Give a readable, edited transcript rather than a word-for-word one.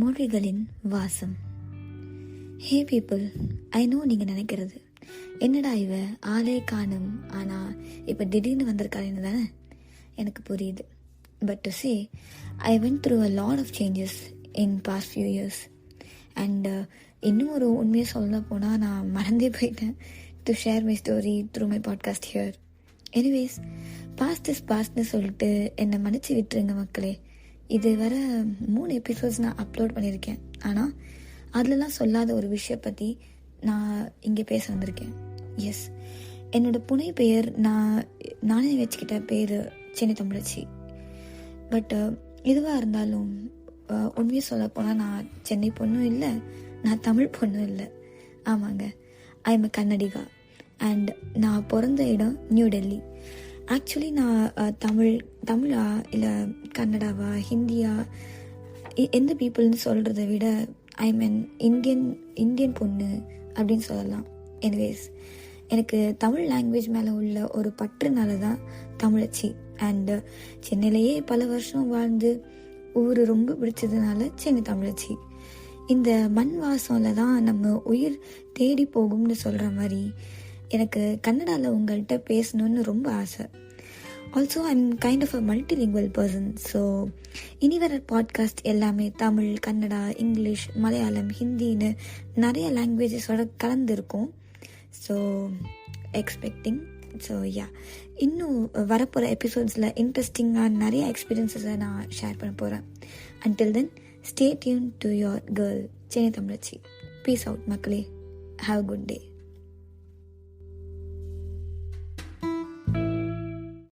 மொழிகளின் வாசம். ஹே people, I know நீங்கள் நினைக்கிறது என்னடா இவ ஆளே காணும், ஆனால் இப்போ திடீர்னு வந்திருக்காருன்னு தானே எனக்கு புரியுது. But to say I went through a lot of changes in past few years. And இன்னும் ஒரு உண்மையை சொல்ல போனால் நான் மறந்தே போயிட்டேன் to share my story through my podcast here. Anyways, past is பாஸ்ட்னு சொல்லிட்டு என்னை மன்னிச்சு விட்டுருங்க மக்களே. இது வர 3 எபிசோட்ஸ் நான் அப்லோட் பண்ணியிருக்கேன். ஆனால் அதிலலாம் சொல்லாத ஒரு விஷயம் பற்றி நான் இங்கே பேச வந்திருக்கேன். எஸ், என்னோட புனை பெயர் நானே வச்சுக்கிட்ட பேர் சென்னை தமிழச்சி. பட் எதுவாக இருந்தாலும் உண்மையை சொல்ல போனால் நான் சென்னை பொண்ணும் இல்லை, நான் தமிழ் பொண்ணும் இல்லை. ஆமாங்க, ஐ எம் கன்னடிகா. அண்ட் நான் பிறந்த இடம் நியூ டெல்லி. ஆக்சுவலி நான் தமிழா இல்லை கன்னடாவா ஹிந்தியா எந்த பீப்புள்னு சொல்கிறத விட ஐ மீன் இந்தியன் பொண்ணு அப்படின்னு சொல்லலாம். எனிவேஸ், எனக்கு தமிழ் லாங்குவேஜ் மேலே உள்ள ஒரு பற்றுனால தான் தமிழச்சி. அண்டு சென்னையிலேயே பல வருஷம் வாழ்ந்து ஊர் ரொம்ப பிடிச்சதுனால சென்னை தமிழச்சி. இந்த மண் வாசம்ல தான் நம்ம உயிர் தேடி போகும்னு சொல்கிற மாதிரி எனக்கு கன்னடாவில் உங்கள்கிட்ட பேசணுன்னு ரொம்ப ஆசை. Also I am kind of a multilingual person. So இனி வர பாட்காஸ்ட் எல்லாமே தமிழ், கன்னடா, இங்கிலீஷ், மலையாளம், ஹிந்தின்னு நிறைய லாங்குவேஜஸோட கலந்துருக்கும். So expecting. ஸோ யா, இன்னும் வரப்போகிற எபிசோட்ஸில் இன்ட்ரெஸ்டிங்காக நிறைய எக்ஸ்பீரியன்ஸஸை நான் ஷேர் பண்ண போகிறேன். Until then, stay tuned to your girl Chennai தமிழச்சி. பீஸ் அவுட் மக்களே. Have a good day.